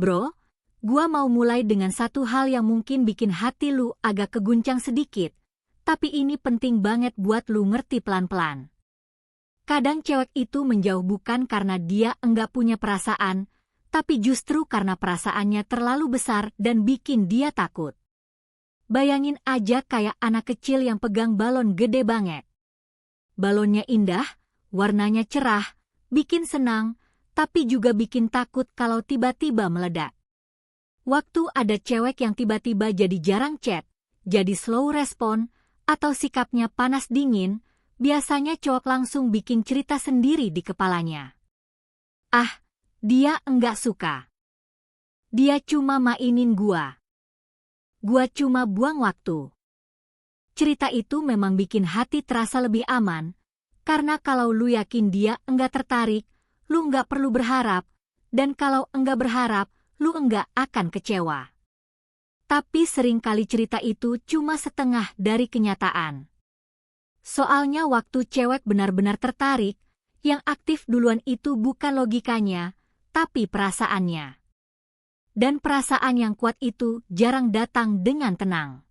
Bro, gua mau mulai dengan satu hal yang mungkin bikin hati lu agak keguncang sedikit, tapi ini penting banget buat lu ngerti pelan-pelan. Kadang cewek itu menjauh bukan karena dia enggak punya perasaan, tapi justru karena perasaannya terlalu besar dan bikin dia takut. Bayangin aja kayak anak kecil yang pegang balon gede banget. Balonnya indah, warnanya cerah, bikin senang, tapi juga bikin takut kalau tiba-tiba meledak. Waktu ada cewek yang tiba-tiba jadi jarang chat, jadi slow respon, atau sikapnya panas dingin, biasanya cowok langsung bikin cerita sendiri di kepalanya. Ah, dia enggak suka. Dia cuma mainin gua. Gua cuma buang waktu. Cerita itu memang bikin hati terasa lebih aman, karena kalau lu yakin dia enggak tertarik, lu enggak perlu berharap, dan kalau enggak berharap, lu enggak akan kecewa. Tapi seringkali cerita itu cuma setengah dari kenyataan. Soalnya waktu cewek benar-benar tertarik, yang aktif duluan itu bukan logikanya, tapi perasaannya. Dan perasaan yang kuat itu jarang datang dengan tenang.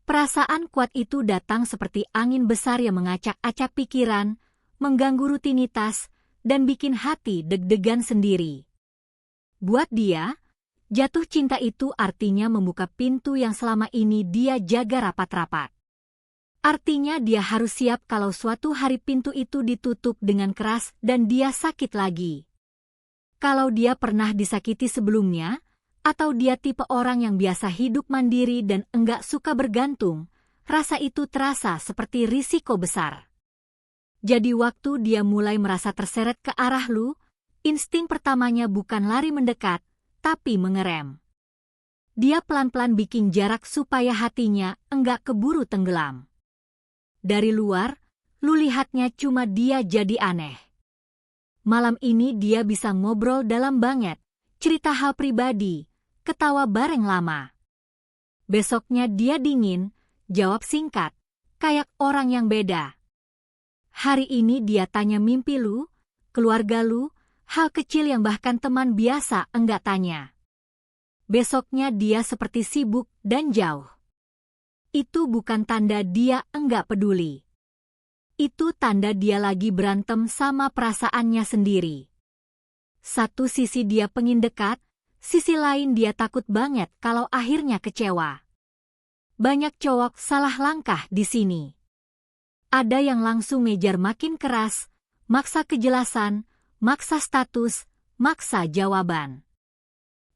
Perasaan kuat itu datang seperti angin besar yang mengacak-acak pikiran, mengganggu rutinitas, dan bikin hati deg-degan sendiri. Buat dia, jatuh cinta itu artinya membuka pintu yang selama ini dia jaga rapat-rapat. Artinya dia harus siap kalau suatu hari pintu itu ditutup dengan keras dan dia sakit lagi. Kalau dia pernah disakiti sebelumnya, atau dia tipe orang yang biasa hidup mandiri dan enggak suka bergantung, rasa itu terasa seperti risiko besar. Jadi waktu dia mulai merasa terseret ke arah lu, insting pertamanya bukan lari mendekat, tapi mengerem. Dia pelan-pelan bikin jarak supaya hatinya enggak keburu tenggelam. Dari luar, lu lihatnya cuma dia jadi aneh. Malam ini dia bisa ngobrol dalam banget, cerita hal pribadi, ketawa bareng lama. Besoknya dia dingin, jawab singkat, kayak orang yang beda. Hari ini dia tanya mimpi lu, keluarga lu, hal kecil yang bahkan teman biasa enggak tanya. Besoknya dia seperti sibuk dan jauh. Itu bukan tanda dia enggak peduli. Itu tanda dia lagi berantem sama perasaannya sendiri. Satu sisi dia pengen dekat, sisi lain dia takut banget kalau akhirnya kecewa. Banyak cowok salah langkah di sini. Ada yang langsung ngejar makin keras, maksa kejelasan, maksa status, maksa jawaban.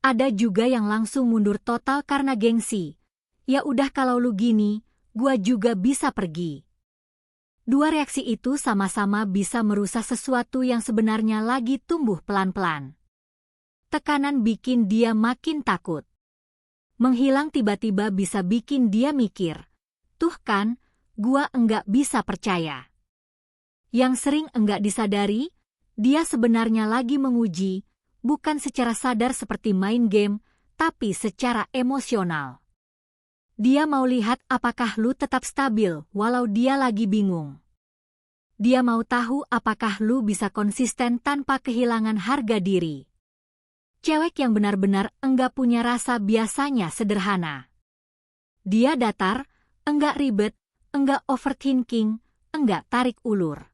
Ada juga yang langsung mundur total karena gengsi. Ya udah kalau lu gini, gua juga bisa pergi. Dua reaksi itu sama-sama bisa merusak sesuatu yang sebenarnya lagi tumbuh pelan-pelan. Tekanan bikin dia makin takut. Menghilang tiba-tiba bisa bikin dia mikir, tuh kan, gua enggak bisa percaya. Yang sering enggak disadari, dia sebenarnya lagi menguji, bukan secara sadar seperti main game, tapi secara emosional. Dia mau lihat apakah lu tetap stabil walau dia lagi bingung. Dia mau tahu apakah lu bisa konsisten tanpa kehilangan harga diri. Cewek yang benar-benar enggak punya rasa biasanya sederhana. Dia datar, enggak ribet, enggak overthinking, enggak tarik ulur.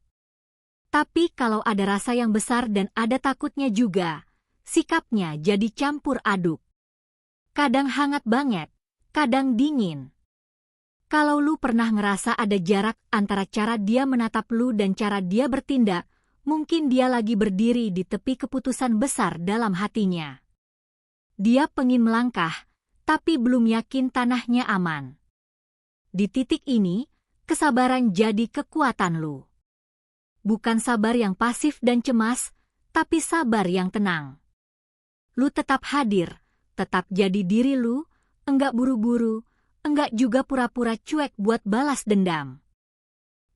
Tapi kalau ada rasa yang besar dan ada takutnya juga, sikapnya jadi campur aduk. Kadang hangat banget, kadang dingin. Kalau lu pernah ngerasa ada jarak antara cara dia menatap lu dan cara dia bertindak, mungkin dia lagi berdiri di tepi keputusan besar dalam hatinya. Dia pengen melangkah, tapi belum yakin tanahnya aman. Di titik ini, kesabaran jadi kekuatan lu. Bukan sabar yang pasif dan cemas, tapi sabar yang tenang. Lu tetap hadir, tetap jadi diri lu, enggak buru-buru, enggak juga pura-pura cuek buat balas dendam.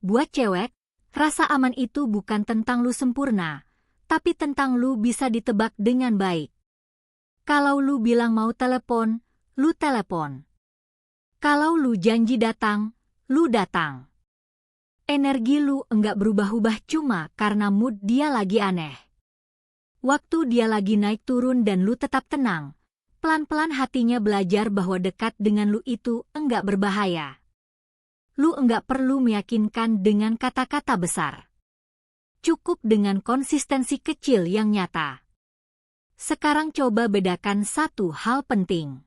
Buat cewek, rasa aman itu bukan tentang lu sempurna, tapi tentang lu bisa ditebak dengan baik. Kalau lu bilang mau telepon, lu telepon. Kalau lu janji datang, lu datang. Energi lu enggak berubah-ubah cuma karena mood dia lagi aneh. Waktu dia lagi naik turun dan lu tetap tenang, pelan-pelan hatinya belajar bahwa dekat dengan lu itu enggak berbahaya. Lu enggak perlu meyakinkan dengan kata-kata besar. Cukup dengan konsistensi kecil yang nyata. Sekarang coba bedakan satu hal penting.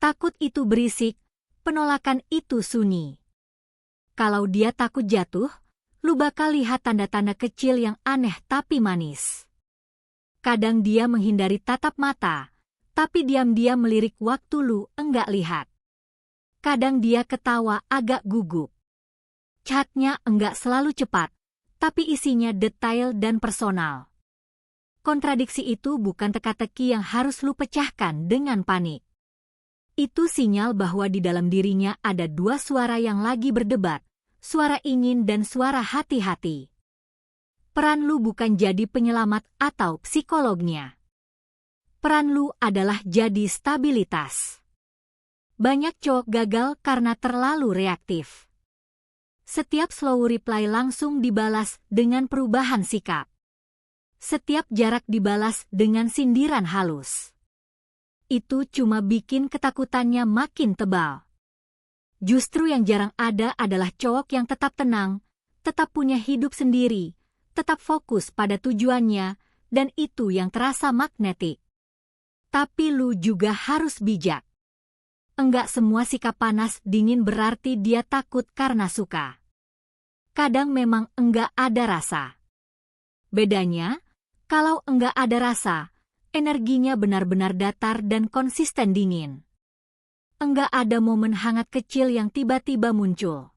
Takut itu berisik, penolakan itu sunyi. Kalau dia takut jatuh, lu bakal lihat tanda-tanda kecil yang aneh tapi manis. Kadang dia menghindari tatap mata, tapi diam-diam melirik waktu lu enggak lihat. Kadang dia ketawa agak gugup. Chatnya enggak selalu cepat, tapi isinya detail dan personal. Kontradiksi itu bukan teka-teki yang harus lu pecahkan dengan panik. Itu sinyal bahwa di dalam dirinya ada dua suara yang lagi berdebat, suara ingin dan suara hati-hati. Peran lu bukan jadi penyelamat atau psikolognya. Peran lu adalah jadi stabilitas. Banyak cowok gagal karena terlalu reaktif. Setiap slow reply langsung dibalas dengan perubahan sikap. Setiap jarak dibalas dengan sindiran halus. Itu cuma bikin ketakutannya makin tebal. Justru yang jarang ada adalah cowok yang tetap tenang, tetap punya hidup sendiri, tetap fokus pada tujuannya, dan itu yang terasa magnetik. Tapi lu juga harus bijak. Enggak semua sikap panas dingin berarti dia takut karena suka. Kadang memang enggak ada rasa. Bedanya, kalau enggak ada rasa, energinya benar-benar datar dan konsisten dingin. Enggak ada momen hangat kecil yang tiba-tiba muncul.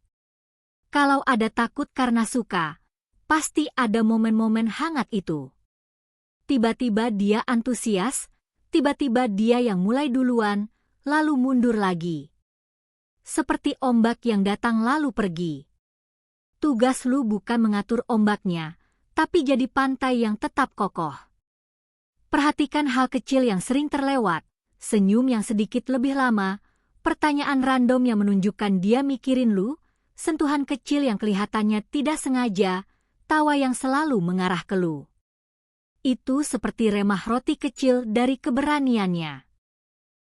Kalau ada takut karena suka, pasti ada momen-momen hangat itu. Tiba-tiba dia antusias, tiba-tiba dia yang mulai duluan, lalu mundur lagi. Seperti ombak yang datang lalu pergi. Tugas lu bukan mengatur ombaknya, tapi jadi pantai yang tetap kokoh. Perhatikan hal kecil yang sering terlewat, senyum yang sedikit lebih lama, pertanyaan random yang menunjukkan dia mikirin lu, sentuhan kecil yang kelihatannya tidak sengaja, tawa yang selalu mengarah ke lu. Itu seperti remah roti kecil dari keberaniannya.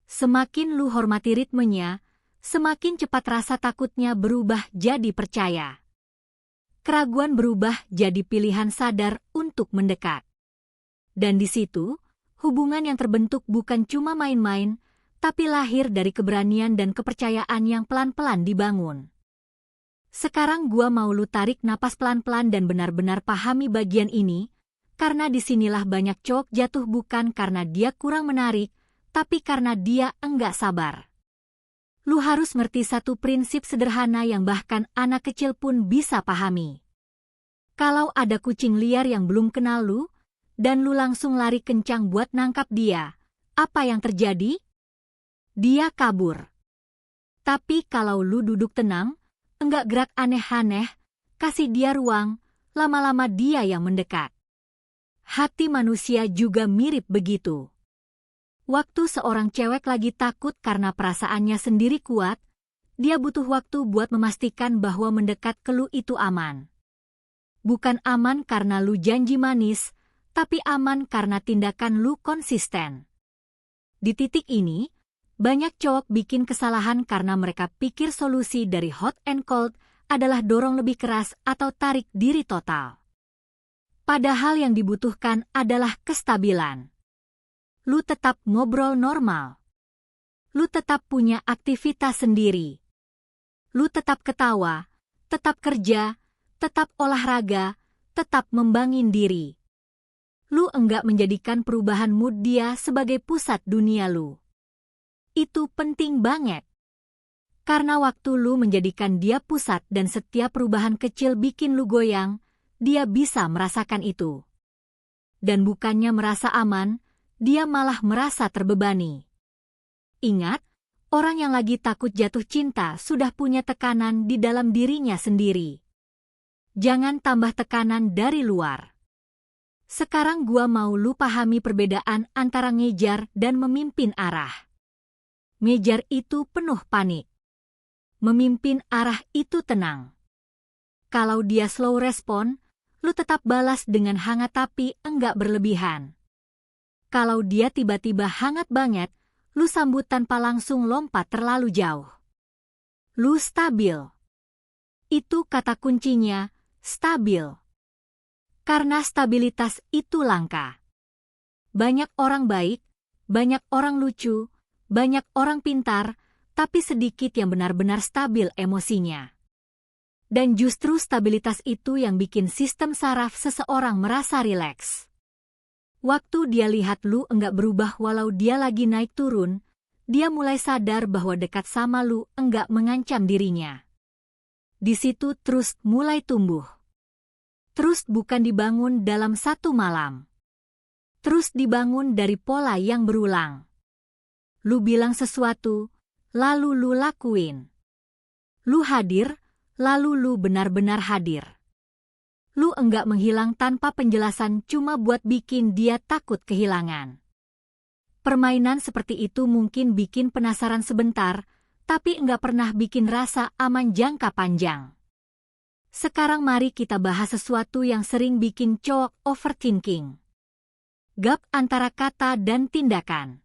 Semakin lu hormati ritmenya, semakin cepat rasa takutnya berubah jadi percaya. Keraguan berubah jadi pilihan sadar untuk mendekat. Dan di situ, hubungan yang terbentuk bukan cuma main-main, tapi lahir dari keberanian dan kepercayaan yang pelan-pelan dibangun. Sekarang gua mau lu tarik napas pelan-pelan dan benar-benar pahami bagian ini, karena disinilah banyak cowok jatuh bukan karena dia kurang menarik, tapi karena dia enggak sabar. Lu harus ngerti satu prinsip sederhana yang bahkan anak kecil pun bisa pahami. Kalau ada kucing liar yang belum kenal lu, dan lu langsung lari kencang buat nangkap dia, apa yang terjadi? Dia kabur. Tapi kalau lu duduk tenang, enggak gerak aneh-aneh, kasih dia ruang, lama-lama dia yang mendekat. Hati manusia juga mirip begitu. Waktu seorang cewek lagi takut karena perasaannya sendiri kuat, dia butuh waktu buat memastikan bahwa mendekat ke lu itu aman. Bukan aman karena lu janji manis, tapi aman karena tindakan lu konsisten. Di titik ini, banyak cowok bikin kesalahan karena mereka pikir solusi dari hot and cold adalah dorong lebih keras atau tarik diri total. Padahal yang dibutuhkan adalah kestabilan. Lu tetap ngobrol normal. Lu tetap punya aktivitas sendiri. Lu tetap ketawa, tetap kerja, tetap olahraga, tetap membangun diri. Lu enggak menjadikan perubahan mood dia sebagai pusat dunia lu. Itu penting banget. Karena waktu lu menjadikan dia pusat dan setiap perubahan kecil bikin lu goyang, dia bisa merasakan itu. Dan bukannya merasa aman, dia malah merasa terbebani. Ingat, orang yang lagi takut jatuh cinta sudah punya tekanan di dalam dirinya sendiri. Jangan tambah tekanan dari luar. Sekarang gua mau lu pahami perbedaan antara ngejar dan memimpin arah. Ngejar itu penuh panik. Memimpin arah itu tenang. Kalau dia slow respon, lu tetap balas dengan hangat tapi enggak berlebihan. Kalau dia tiba-tiba hangat banget, lu sambut tanpa langsung lompat terlalu jauh. Lu stabil. Itu kata kuncinya, stabil. Karena stabilitas itu langka. Banyak orang baik, banyak orang lucu, banyak orang pintar, tapi sedikit yang benar-benar stabil emosinya. Dan justru stabilitas itu yang bikin sistem saraf seseorang merasa rileks. Waktu dia lihat lu enggak berubah walau dia lagi naik turun, dia mulai sadar bahwa dekat sama lu enggak mengancam dirinya. Di situ trust mulai tumbuh. Trust bukan dibangun dalam satu malam. Trust dibangun dari pola yang berulang. Lu bilang sesuatu, lalu lu lakuin. Lu hadir, lalu lu benar-benar hadir. Lu enggak menghilang tanpa penjelasan cuma buat bikin dia takut kehilangan. Permainan seperti itu mungkin bikin penasaran sebentar, tapi enggak pernah bikin rasa aman jangka panjang. Sekarang mari kita bahas sesuatu yang sering bikin cowok overthinking. Gap antara kata dan tindakan.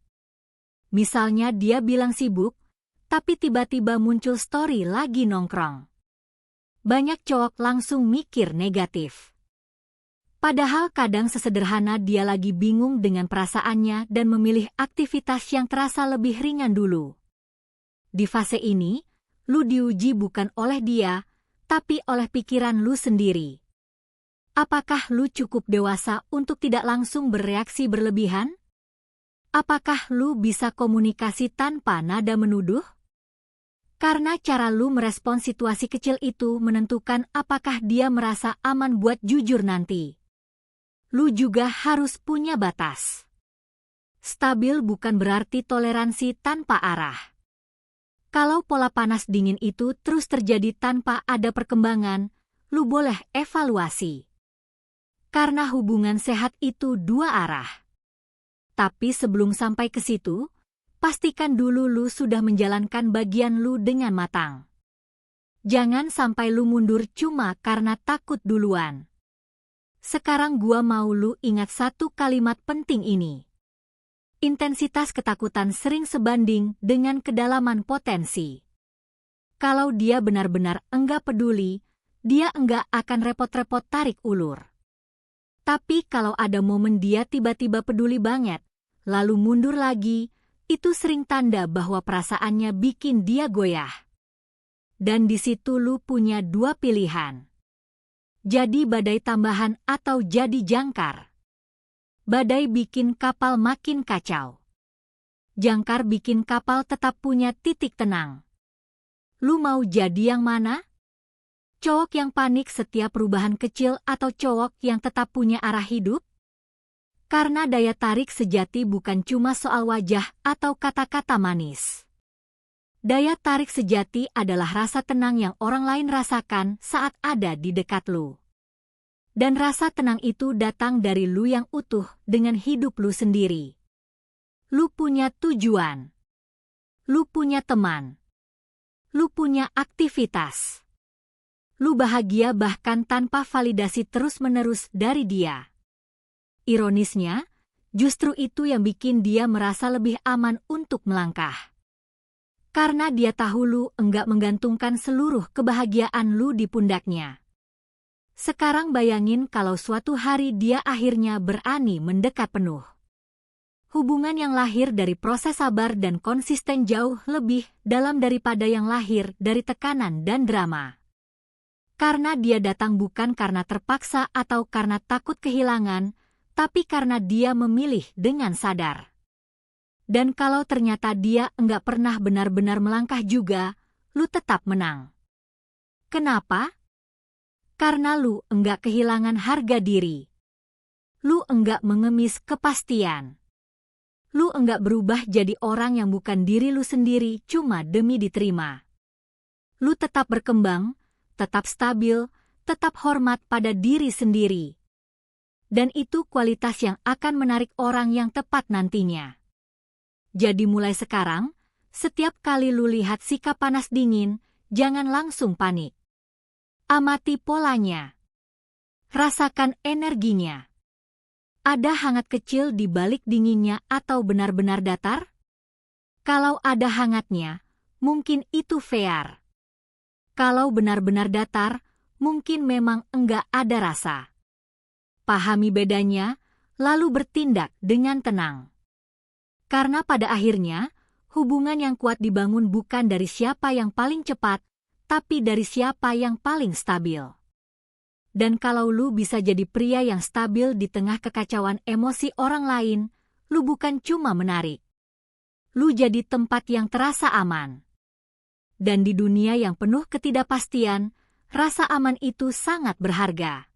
Misalnya dia bilang sibuk, tapi tiba-tiba muncul story lagi nongkrong. Banyak cowok langsung mikir negatif. Padahal kadang sesederhana dia lagi bingung dengan perasaannya dan memilih aktivitas yang terasa lebih ringan dulu. Di fase ini, lu diuji bukan oleh dia, tapi oleh pikiran lu sendiri. Apakah lu cukup dewasa untuk tidak langsung bereaksi berlebihan? Apakah lu bisa komunikasi tanpa nada menuduh? Karena cara lu merespon situasi kecil itu menentukan apakah dia merasa aman buat jujur nanti. Lu juga harus punya batas. Stabil bukan berarti toleransi tanpa arah. Kalau pola panas dingin itu terus terjadi tanpa ada perkembangan, lu boleh evaluasi. Karena hubungan sehat itu dua arah. Tapi sebelum sampai ke situ, pastikan dulu lu sudah menjalankan bagian lu dengan matang. Jangan sampai lu mundur cuma karena takut duluan. Sekarang gua mau lu ingat satu kalimat penting ini. Intensitas ketakutan sering sebanding dengan kedalaman potensi. Kalau dia benar-benar enggak peduli, dia enggak akan repot-repot tarik ulur. Tapi kalau ada momen dia tiba-tiba peduli banget, lalu mundur lagi, itu sering tanda bahwa perasaannya bikin dia goyah. Dan di situ lu punya dua pilihan. Jadi badai tambahan atau jadi jangkar. Badai bikin kapal makin kacau. Jangkar bikin kapal tetap punya titik tenang. Lu mau jadi yang mana? Cowok yang panik setiap perubahan kecil atau cowok yang tetap punya arah hidup? Karena daya tarik sejati bukan cuma soal wajah atau kata-kata manis. Daya tarik sejati adalah rasa tenang yang orang lain rasakan saat ada di dekat lu. Dan rasa tenang itu datang dari lu yang utuh dengan hidup lu sendiri. Lu punya tujuan. Lu punya teman. Lu punya aktivitas. Lu bahagia bahkan tanpa validasi terus-menerus dari dia. Ironisnya, justru itu yang bikin dia merasa lebih aman untuk melangkah. Karena dia tahu lu enggak menggantungkan seluruh kebahagiaan lu di pundaknya. Sekarang bayangin kalau suatu hari dia akhirnya berani mendekat penuh. Hubungan yang lahir dari proses sabar dan konsisten jauh lebih dalam daripada yang lahir dari tekanan dan drama. Karena dia datang bukan karena terpaksa atau karena takut kehilangan, tapi karena dia memilih dengan sadar. Dan kalau ternyata dia enggak pernah benar-benar melangkah juga, lu tetap menang. Kenapa? Karena lu enggak kehilangan harga diri. Lu enggak mengemis kepastian. Lu enggak berubah jadi orang yang bukan diri lu sendiri cuma demi diterima. Lu tetap berkembang, tetap stabil, tetap hormat pada diri sendiri. Dan itu kualitas yang akan menarik orang yang tepat nantinya. Jadi mulai sekarang, setiap kali lu lihat sikap panas dingin, jangan langsung panik. Amati polanya. Rasakan energinya. Ada hangat kecil di balik dinginnya atau benar-benar datar? Kalau ada hangatnya, mungkin itu fair. Kalau benar-benar datar, mungkin memang enggak ada rasa. Pahami bedanya, lalu bertindak dengan tenang. Karena pada akhirnya, hubungan yang kuat dibangun bukan dari siapa yang paling cepat, tapi dari siapa yang paling stabil. Dan kalau lu bisa jadi pria yang stabil di tengah kekacauan emosi orang lain, lu bukan cuma menarik. Lu jadi tempat yang terasa aman. Dan di dunia yang penuh ketidakpastian, rasa aman itu sangat berharga.